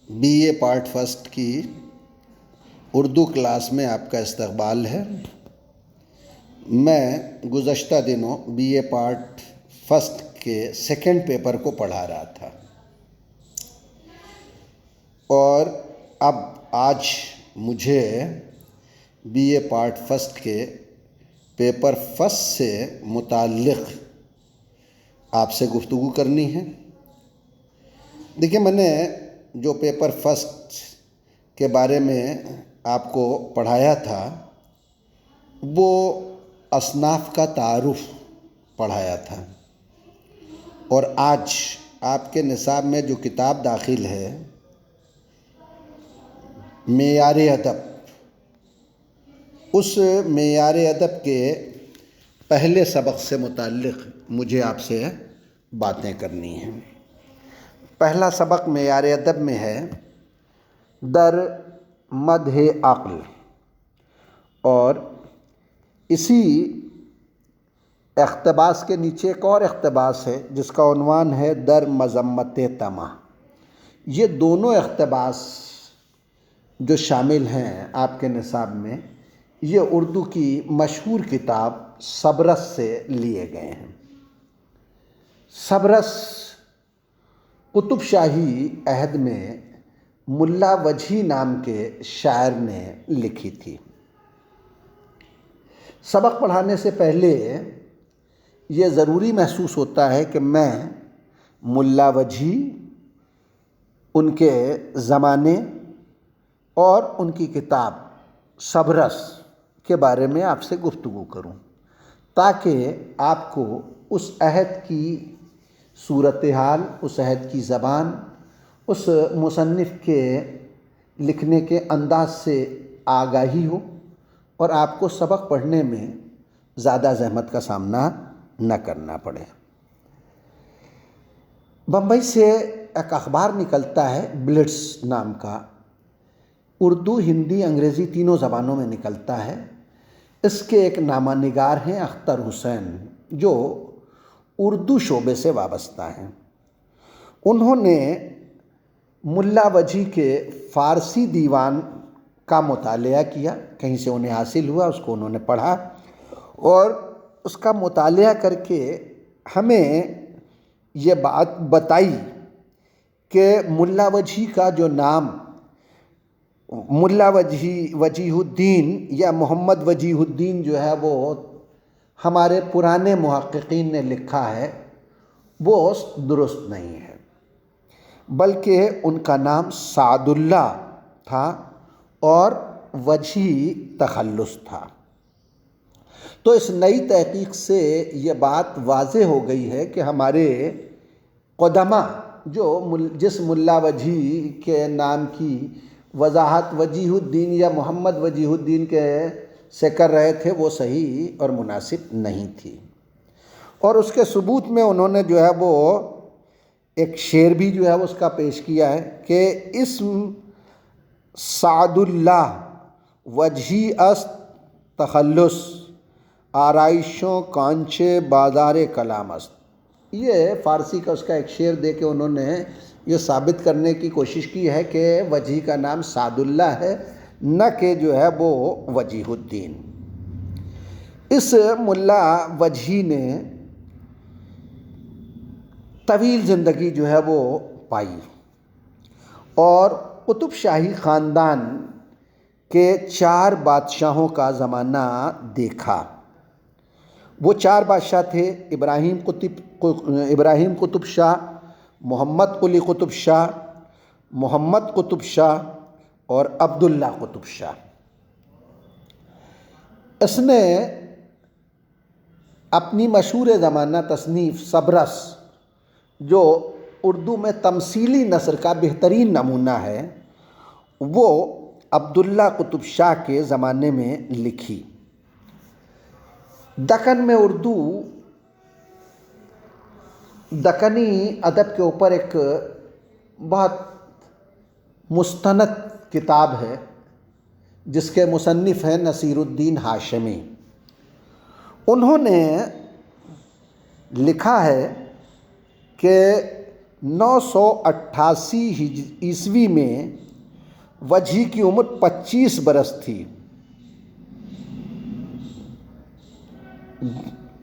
Be a part first کی Urdu class میں آپ کا استقبال ہے۔ میں گزشتہ دنوں بی اے پارٹ فرسٹ کے سیکنڈ پیپر کو پڑھا رہا تھا اور اب آج مجھے بی اے پارٹ فرسٹ کے پیپر فرسٹ سے متعلق آپ سے گفتگو کرنی ہے۔ دیکھیے، میں نے جو پیپر فرسٹ کے بارے میں آپ کو پڑھایا تھا وہ اصناف کا تعارف پڑھایا تھا، اور آج آپ کے نصاب میں جو کتاب داخل ہے معیار ادب، اس معیار ادب کے پہلے سبق سے متعلق مجھے آپ سے باتیں کرنی ہیں۔ پہلا سبق معیار ادب میں ہے در مدح عقل، اور اسی اقتباس کے نیچے ایک اور اقتباس ہے جس کا عنوان ہے در مذمت طمع۔ یہ دونوں اقتباس جو شامل ہیں آپ کے نصاب میں، یہ اردو کی مشہور کتاب سبرس سے لیے گئے ہیں۔ سبرس قطب شاہی عہد میں ملا وجہی نام کے شاعر نے لکھی تھی۔ سبق پڑھانے سے پہلے یہ ضروری محسوس ہوتا ہے کہ میں ملا وجہی، ان کے زمانے اور ان کی کتاب سبرس کے بارے میں آپ سے گفتگو کروں، تاکہ آپ کو اس عہد کی صورتحال، اس عہد کی زبان، اس مصنف کے لکھنے کے انداز سے آگاہی ہو اور آپ کو سبق پڑھنے میں زیادہ زحمت کا سامنا نہ کرنا پڑے۔ بمبئی سے ایک اخبار نکلتا ہے بلٹس نام کا، اردو، ہندی، انگریزی تینوں زبانوں میں نکلتا ہے۔ اس کے ایک نامہ نگار ہیں اختر حسین، جو اردو شعبے سے وابستہ ہیں۔ انہوں نے ملا وجہی کے فارسی دیوان کا مطالعہ کیا، کہیں سے انہیں حاصل ہوا، اس کو انہوں نے پڑھا اور اس کا مطالعہ کر کے ہمیں یہ بات بتائی کہ ملا وجہی کا جو نام ملا وجیہ الدین یا محمد وجیہ الدین جو ہے وہ ہمارے پرانے محققین نے لکھا ہے، وہ درست نہیں ہے، بلکہ ان کا نام سعد اللہ تھا اور وجہی تخلص تھا۔ تو اس نئی تحقیق سے یہ بات واضح ہو گئی ہے کہ ہمارے قدماء جس ملا وجہی کے نام کی وضاحت وجیہ الدین یا محمد وجیہ الدین کے سے کر رہے تھے، وہ صحیح اور مناسب نہیں تھی۔ اور اس کے ثبوت میں انہوں نے جو ہے وہ ایک شعر بھی جو ہے اس کا پیش کیا ہے کہ اسم سعد اللہ وجہی است تخلص، آرائشوں کانچے بازار کلام است۔ یہ فارسی کا اس کا ایک شعر دے کے انہوں نے یہ ثابت کرنے کی کوشش کی ہے کہ وجہی کا نام سعد اللہ ہے، نہ کہ جو ہے وہ وجیہ الدین۔ اس ملا وجہی نے طویل زندگی جو ہے وہ پائی اور قطب شاہی خاندان کے 4 بادشاہوں کا زمانہ دیکھا۔ وہ 4 بادشاہ تھے: ابراہیم قطب شاہ، محمد قلی قطب شاہ، محمد قطب شاہ اور عبداللہ قطب شاہ۔ اس نے اپنی مشہور زمانہ تصنیف سبرس، جو اردو میں تمثیلی نثر کا بہترین نمونہ ہے، وہ عبداللہ قطب شاہ کے زمانے میں لکھی۔ دکن میں اردو دکنی ادب کے اوپر ایک بہت مستند کتاب ہے جس کے مصنف ہیں نصیر الدین ہاشمی۔ انہوں نے لکھا ہے کہ 988 عیسوی میں وجھی کی عمر 25 برس تھی۔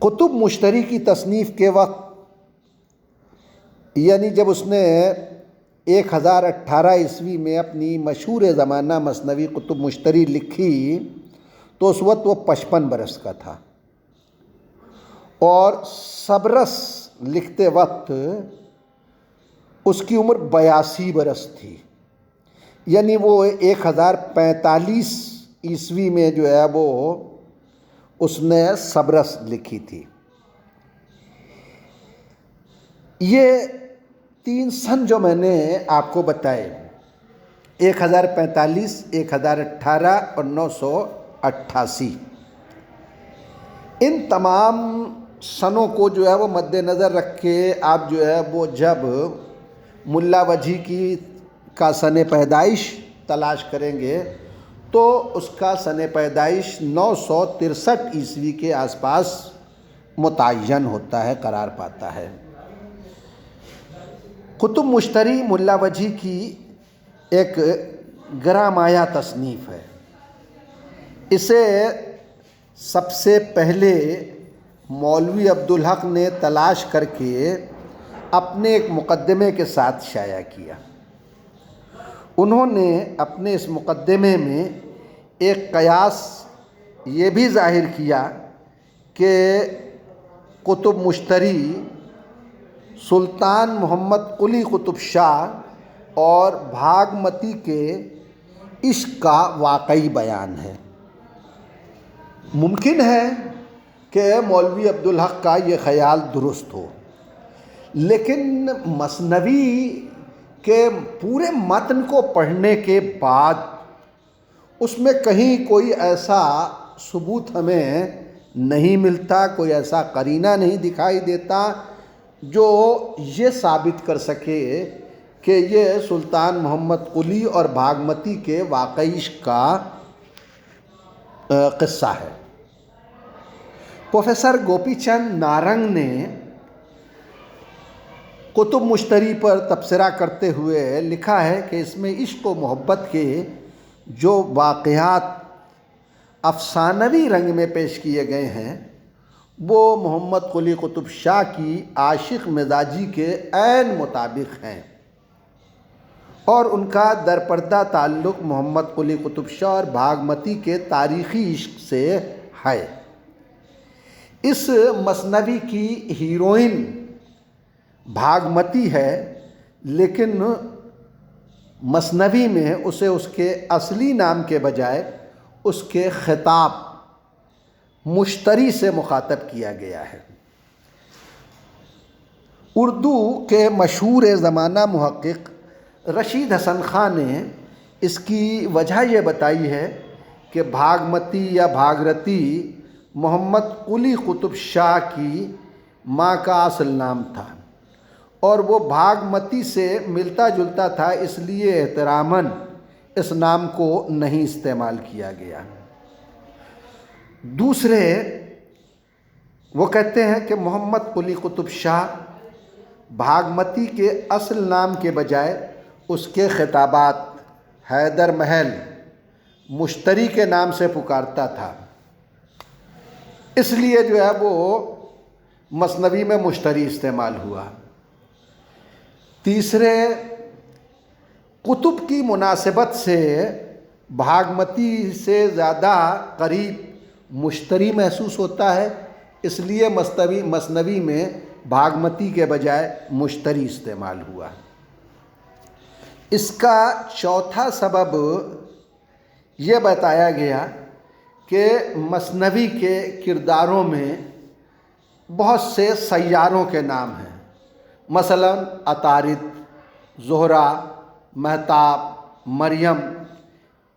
کتب مشتری کی تصنیف کے وقت، یعنی جب اس نے 1018 عیسوی میں اپنی مشہور زمانہ مثنوی کتب مشتری لکھی تو اس وقت وہ 55 برس کا تھا، اور سبرس لکھتے وقت اس کی عمر 82 برس تھی، یعنی وہ 1045 عیسوی میں جو ہے وہ اس نے سبرس لکھی تھی۔ یہ 3 سن جو میں نے آپ کو بتائے، 1045، 1018 اور 988، ان تمام سنوں کو جو ہے وہ مد نظر رکھ کے آپ جو ہے وہ جب ملا وجھی کا سن پیدائش تلاش کریں گے تو اس کا سن پیدائش 963 عیسوی کے آس پاس متعین ہوتا ہے، قرار پاتا ہے۔ کتب مشتری ملا وجھی کی ایک گرامایا تصنیف ہے۔ اسے سب سے پہلے مولوی عبدالحق نے تلاش کر کے اپنے ایک مقدمے کے ساتھ شائع کیا۔ انہوں نے اپنے اس مقدمے میں ایک قیاس یہ بھی ظاہر کیا کہ کتب مشتری سلطان محمد قلی قطب شاہ اور بھاگمتی کے عشق کا واقعی بیان ہے۔ ممکن ہے کہ مولوی عبدالحق کا یہ خیال درست ہو، لیکن مثنوی کے پورے متن کو پڑھنے کے بعد اس میں کہیں کوئی ایسا ثبوت ہمیں نہیں ملتا، کوئی ایسا قرینہ نہیں دکھائی دیتا جو یہ ثابت کر سکے کہ یہ سلطان محمد قلی اور بھاگمتی کے واقعی عشق کا قصہ ہے۔ پروفیسر گوپی چند نارنگ نے کتب مشتری پر تبصرہ کرتے ہوئے لکھا ہے کہ اس میں عشق و محبت کے جو واقعات افسانوی رنگ میں پیش کیے گئے ہیں وہ محمد قلی قطب شاہ کی عاشق مزاجی کے عین مطابق ہیں، اور ان کا درپردہ تعلق محمد قلی قطب شاہ اور بھاگمتی کے تاریخی عشق سے ہے۔ اس مثنوی کی ہیروئن بھاگمتی ہے، لیکن مثنوی میں اسے اس کے اصلی نام کے بجائے اس کے خطاب مشتری سے مخاطب کیا گیا ہے۔ اردو کے مشہور زمانہ محقق رشید حسن خان نے اس کی وجہ یہ بتائی ہے کہ بھاگمتی یا بھاگرتی محمد قلی قطب شاہ کی ماں کا اصل نام تھا، اور وہ بھاگمتی سے ملتا جلتا تھا، اس لیے احتراماً اس نام کو نہیں استعمال کیا گیا۔ دوسرے وہ کہتے ہیں کہ محمد قلی قطب شاہ بھاگمتی کے اصل نام کے بجائے اس کے خطابات حیدر محل مشتری کے نام سے پکارتا تھا، اس لیے جو ہے وہ مثنوی میں مشتری استعمال ہوا۔ تیسرے، کتب کی مناسبت سے بھاگمتی سے زیادہ قریب مشتری محسوس ہوتا ہے، اس لیے مثنوی میں بھاگمتی کے بجائے مشتری استعمال ہوا۔ اس کا چوتھا سبب یہ بتایا گیا کہ مثنوی کے کرداروں میں بہت سے سیاروں کے نام ہیں، مثلا عطارد، زہرہ، مہتاب، مریم،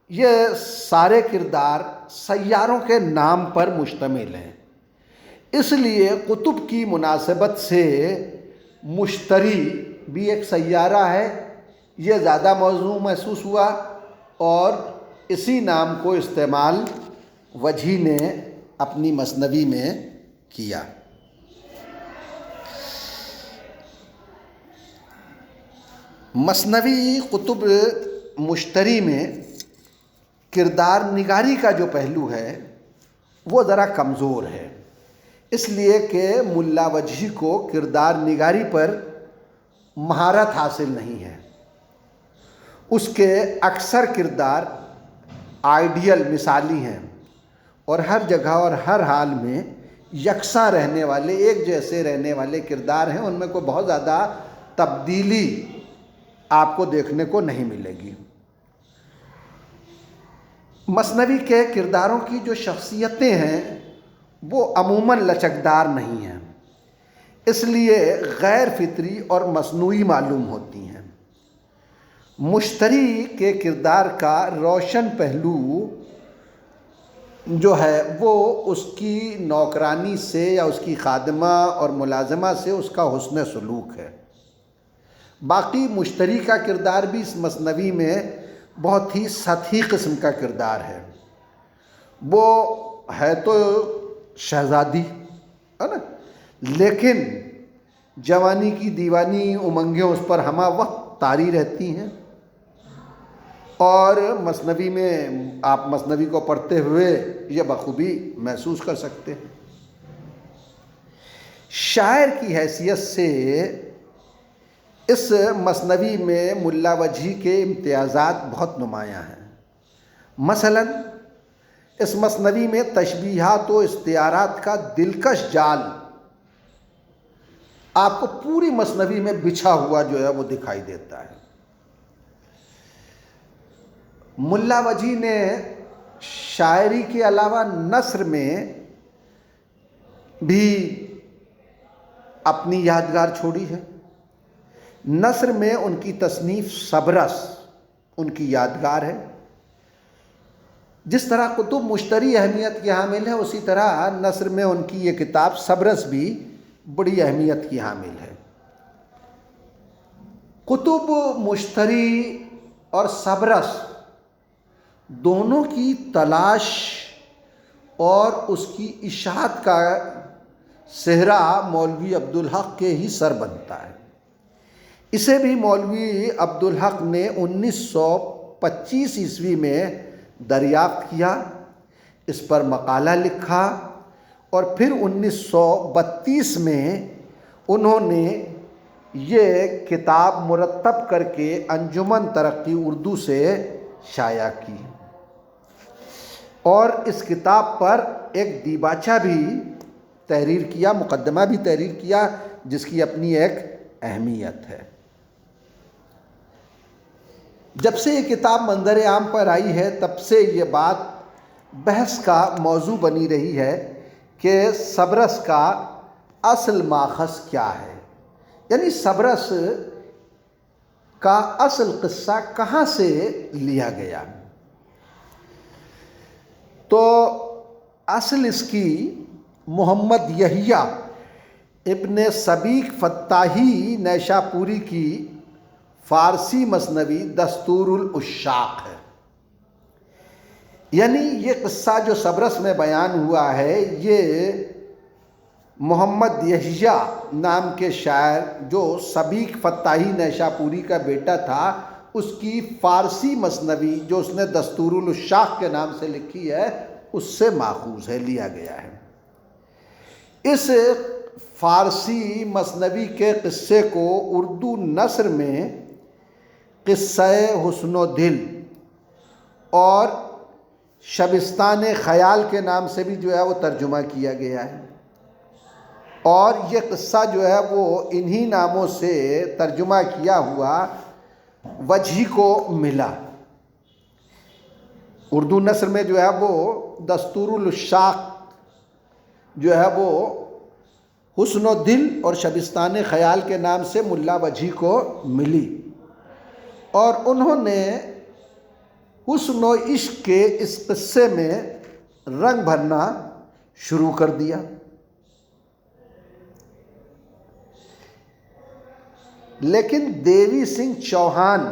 یہ سارے کردار سیاروں کے نام پر مشتمل ہیں، اس لیے کتب کی مناسبت سے مشتری بھی ایک سیارہ ہے، یہ زیادہ موزوں محسوس ہوا، اور اسی نام کو استعمال وجھی نے اپنی مثنوی میں کیا۔ مثنوی قطب مشتری میں کردار نگاری کا جو پہلو ہے وہ ذرا کمزور ہے، اس لیے کہ ملا وجہی کو کردار نگاری پر مہارت حاصل نہیں ہے۔ اس کے اکثر کردار آئیڈیل مثالی ہیں اور ہر جگہ اور ہر حال میں یکساں رہنے والے، ایک جیسے رہنے والے کردار ہیں، ان میں کوئی بہت زیادہ تبدیلی آپ کو دیکھنے کو نہیں ملے گی۔ مثنوی کے کرداروں کی جو شخصیتیں ہیں وہ عموماً لچکدار نہیں ہیں، اس لیے غیر فطری اور مصنوعی معلوم ہوتی ہیں۔ مشتری کے کردار کا روشن پہلو جو ہے وہ اس کی نوکرانی سے یا اس کی خادمہ اور ملازمہ سے اس کا حسن سلوک ہے۔ باقی مشتری کا کردار بھی اس مثنوی میں بہت ہی سطحی قسم کا کردار ہے۔ وہ ہے تو شہزادی ہے نا، لیکن جوانی کی دیوانی امنگیں اس پر ہمہ وقت طاری رہتی ہیں، اور مثنوی میں آپ مثنوی کو پڑھتے ہوئے یہ بخوبی محسوس کر سکتے ہیں۔ شاعر کی حیثیت سے اس مثنوی میں ملا وجہی کے امتیازات بہت نمایاں ہیں۔ مثلا اس مثنوی میں تشبیہات و استعارات کا دلکش جال آپ کو پوری مثنوی میں بچھا ہوا جو ہے وہ دکھائی دیتا ہے۔ ملا وجہی نے شاعری کے علاوہ نثر میں بھی اپنی یادگار چھوڑی ہے۔ نثر میں ان کی تصنیف سبرس ان کی یادگار ہے۔ جس طرح قطب مشتری اہمیت کی حامل ہے، اسی طرح نثر میں ان کی یہ کتاب سبرس بھی بڑی اہمیت کی حامل ہے۔ قطب مشتری اور سبرس دونوں کی تلاش اور اس کی اشاعت کا صحرا مولوی عبدالحق کے ہی سر بنتا ہے۔ اسے بھی مولوی عبدالحق نے 1925 عیسوی میں دریافت کیا، اس پر مقالہ لکھا، اور پھر 1932 میں انہوں نے یہ کتاب مرتب کر کے انجمن ترقی اردو سے شائع کی، اور اس کتاب پر ایک دیباچہ بھی تحریر کیا، مقدمہ بھی تحریر کیا، جس کی اپنی ایک اہمیت ہے۔ جب سے یہ کتاب منظر عام پر آئی ہے تب سے یہ بات بحث کا موضوع بنی رہی ہے کہ سبرس کا اصل ماخذ کیا ہے، یعنی سبرس کا اصل قصہ کہاں سے لیا گیا۔ تو اصل اس کی محمد یحییٰ ابن سبیق فتاحی نیشاپوری کی فارسی مثنوی دستور العشاق ہے۔ یعنی یہ قصہ جو سبرس میں بیان ہوا ہے، یہ محمد یحییٰ نام کے شاعر جو سبیق فتاحی نیشاپوری کا بیٹا تھا، اس کی فارسی مثنوی جو اس نے دستور العشاق کے نام سے لکھی ہے، اس سے ماخوذ ہے، لیا گیا ہے۔ اس فارسی مثنوی کے قصے کو اردو نثر میں قصہ حسن و دل اور شبستان خیال کے نام سے بھی جو ہے وہ ترجمہ کیا گیا ہے، اور یہ قصہ جو ہے وہ انہی ناموں سے ترجمہ کیا ہوا وجہی کو ملا۔ اردو نثر میں جو ہے وہ دستور العشاق جو ہے وہ حسن و دل اور شبستان خیال کے نام سے ملا وجہی کو ملی، اور انہوں نے حسن و عشق کے اس قصے میں رنگ بھرنا شروع کر دیا۔ لیکن دیوی سنگھ چوہان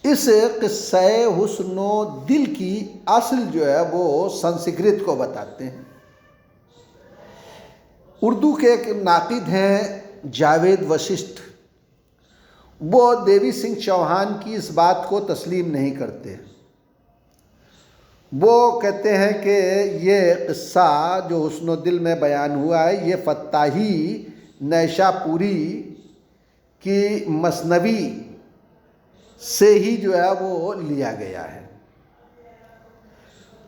اس قصہ حسن و دل کی اصل جو ہے وہ سنسکرت کو بتاتے ہیں۔ اردو کے ایک ناقد ہیں جاوید وششٹھ، وہ دیوی سنگھ چوہان کی اس بات کو تسلیم نہیں کرتے۔ وہ کہتے ہیں کہ یہ قصہ جو حسن و دل میں بیان ہوا ہے یہ فتاحی نیشا پوری کی مثنوی سے ہی جو ہے وہ لیا گیا ہے۔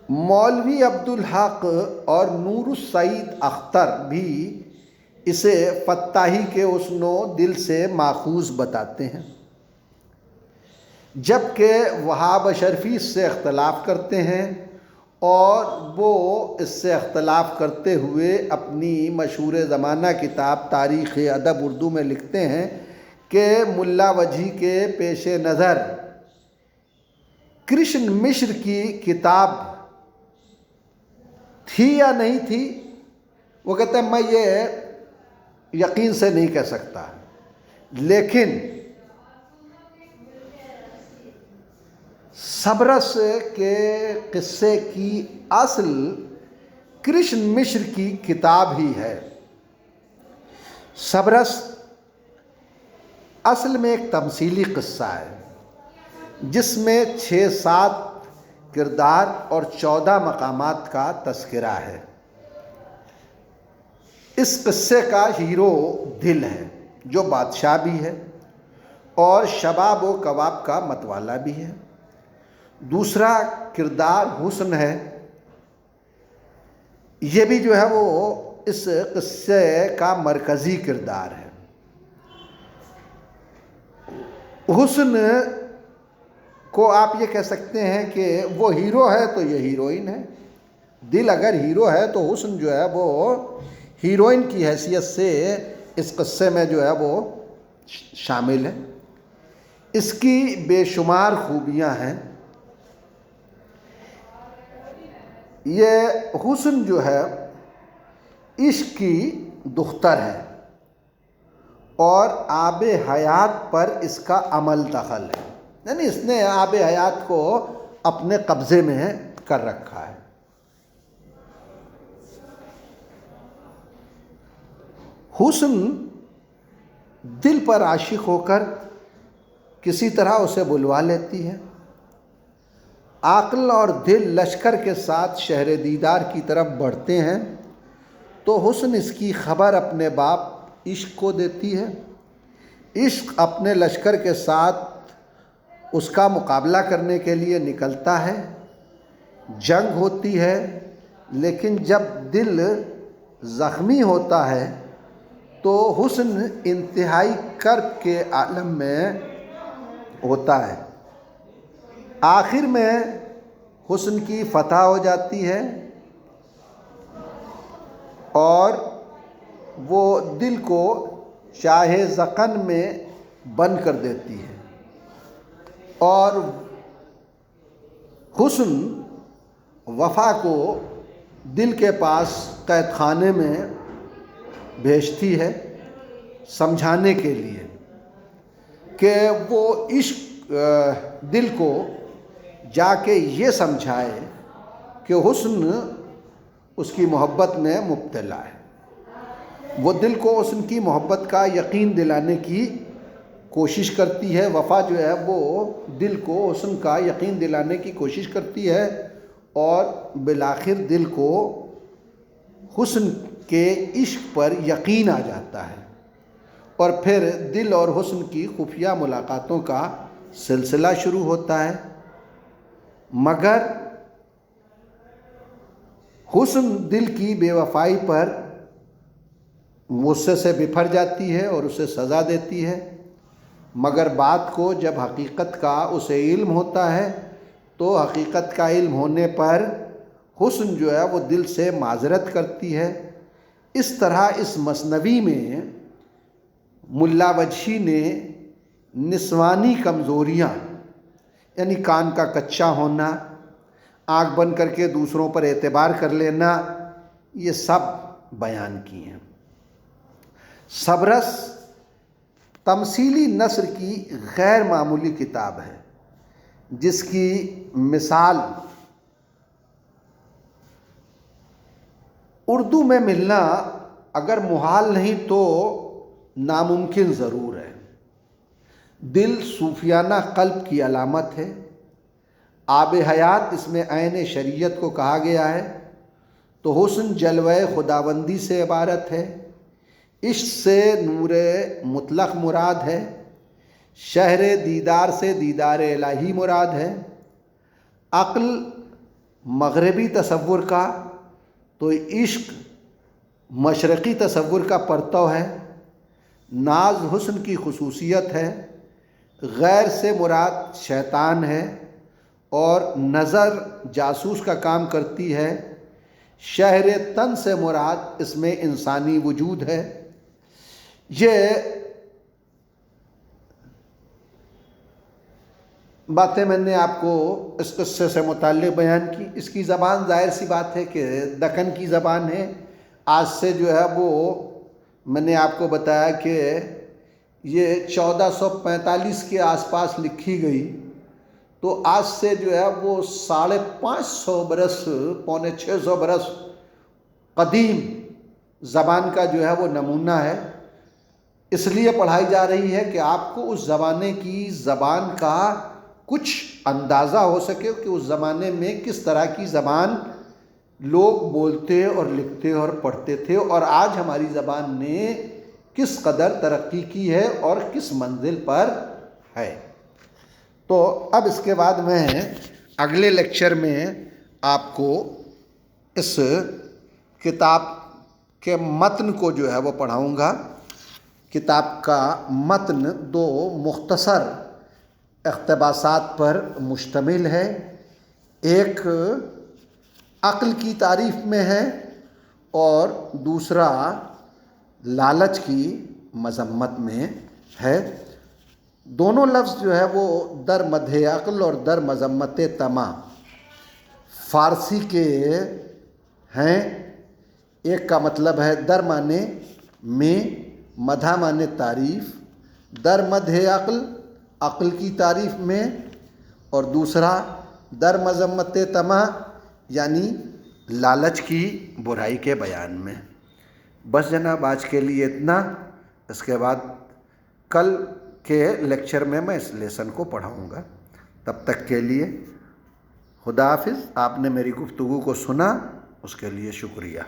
مولوی عبدالحق اور نور السعید اختر بھی اسے فتاحی کے حسن و دل سے ماخوذ بتاتے ہیں، جبکہ وہاب اشرفی اس سے اختلاف کرتے ہیں، اور وہ اس سے اختلاف کرتے ہوئے اپنی مشہور زمانہ کتاب تاریخ ادب اردو میں لکھتے ہیں کہ ملا وجھی کے پیش نظر کرشن مشر کی کتاب تھی یا نہیں تھی، وہ کہتے ہیں میں یہ یقین سے نہیں کہہ سکتا، لیکن سبرس کے قصے کی اصل کرشن مشر کی کتاب ہی ہے۔ سبرس اصل میں ایک تمثیلی قصہ ہے جس میں 6-7 کردار اور 14 مقامات کا تذکرہ ہے۔ اس قصے کا ہیرو دل ہے جو بادشاہ بھی ہے اور شباب و کباب کا متوالا بھی ہے۔ دوسرا کردار حسن ہے، یہ بھی جو ہے وہ اس قصے کا مرکزی کردار ہے۔ حسن کو آپ یہ کہہ سکتے ہیں کہ وہ ہیرو ہے تو یہ ہیروئن ہے، دل اگر ہیرو ہے تو حسن جو ہے وہ ہیروئن کی حیثیت سے اس قصے میں جو ہے وہ شامل ہے۔ اس کی بے شمار خوبیاں ہیں۔ یہ حسن جو ہے عشق کی دختر ہے اور آب حیات پر اس کا عمل دخل ہے، یعنی اس نے آب حیات کو اپنے قبضے میں کر رکھا ہے۔ حسن دل پر عاشق ہو کر کسی طرح اسے بلوا لیتی ہے۔ عقل اور دل لشکر کے ساتھ شہر دیدار کی طرف بڑھتے ہیں تو حسن اس کی خبر اپنے باپ عشق کو دیتی ہے۔ عشق اپنے لشکر کے ساتھ اس کا مقابلہ کرنے کے لیے نکلتا ہے، جنگ ہوتی ہے، لیکن جب دل زخمی ہوتا ہے تو حسن انتہائی کرب کے عالم میں ہوتا ہے۔ آخر میں حسن کی فتح ہو جاتی ہے اور وہ دل کو چاہے زقن میں بند کر دیتی ہے اور حسن وفا کو دل کے پاس قید خانے میں بھیجتی ہے سمجھانے کے لیے کہ وہ عشق دل کو جا کے یہ سمجھائے کہ حسن اس کی محبت میں مبتلا ہے۔ وہ دل کو حسن کی محبت کا یقین دلانے کی کوشش کرتی ہے۔ وفا جو ہے وہ دل کو حسن کا یقین دلانے کی کوشش کرتی ہے اور بالآخر دل کو حسن کے عشق پر یقین آ جاتا ہے اور پھر دل اور حسن کی خفیہ ملاقاتوں کا سلسلہ شروع ہوتا ہے، مگر حسن دل کی بے وفائی پر غصے سے بپھر جاتی ہے اور اسے سزا دیتی ہے، مگر بات کو جب حقیقت کا اسے علم ہوتا ہے تو حقیقت کا علم ہونے پر حسن جو ہے وہ دل سے معذرت کرتی ہے۔ اس طرح اس مثنوی میں ملا وجھی نے نسوانی کمزوریاں یعنی کان کا کچا ہونا، آنکھ بند کر کے دوسروں پر اعتبار کر لینا، یہ سب بیان کی ہیں۔ سبرس تمثیلی نثر کی غیر معمولی کتاب ہے جس کی مثال اردو میں ملنا اگر محال نہیں تو ناممکن ضرور ہے۔ دل صوفیانہ قلب کی علامت ہے، آب حیات اس میں عین شریعت کو کہا گیا ہے، تو حسن جلوہ خداوندی سے عبارت ہے، عشق سے نور مطلق مراد ہے، شہر دیدار سے دیدار الہی مراد ہے، عقل مغربی تصور کا تو عشق مشرقی تصور کا پرتو ہے، ناز حسن کی خصوصیت ہے، غیر سے مراد شیطان ہے، اور نظر جاسوس کا کام کرتی ہے، شہر تن سے مراد اس میں انسانی وجود ہے۔ یہ باتیں میں نے آپ کو اس قصے سے متعلق بیان کی۔ اس کی زبان ظاہر سی بات ہے کہ دکن کی زبان ہے، آج سے جو ہے وہ میں نے آپ کو بتایا کہ یہ 1445 کے آس پاس لکھی گئی، تو آج سے جو ہے وہ 550 برس، 650 برس قدیم زبان کا جو ہے وہ نمونہ ہے۔ اس لیے پڑھائی جا رہی ہے کہ آپ کو اس زمانے کی زبان کا کچھ اندازہ ہو سکے کہ اس زمانے میں کس طرح کی زبان لوگ بولتے اور لکھتے اور پڑھتے تھے، اور آج ہماری زبان نے کس قدر ترقی کی ہے اور کس منزل پر ہے۔ تو اب اس کے بعد میں اگلے لیکچر میں آپ کو اس کتاب کے متن کو جو ہے وہ پڑھاؤں گا۔ کتاب کا متن 2 مختصر اقتباسات پر مشتمل ہے، ایک عقل کی تعریف میں ہے اور دوسرا لالچ کی مذمت میں ہے۔ دونوں لفظ جو ہے وہ در مدح عقل اور در مذمت طمع فارسی کے ہیں۔ ایک کا مطلب ہے در معنی میں، مدح معنی تعریف، در مدح عقل عقل کی تعریف میں، اور دوسرا در مذمت طمع یعنی لالچ کی برائی کے بیان میں۔ بس جناب آج کے لیے اتنا، اس کے بعد کل کے لیکچر میں اس لیسن کو پڑھاؤں گا۔ تب تک کے لیے خدا حافظ۔ آپ نے میری گفتگو کو سنا، اس کے لیے شکریہ۔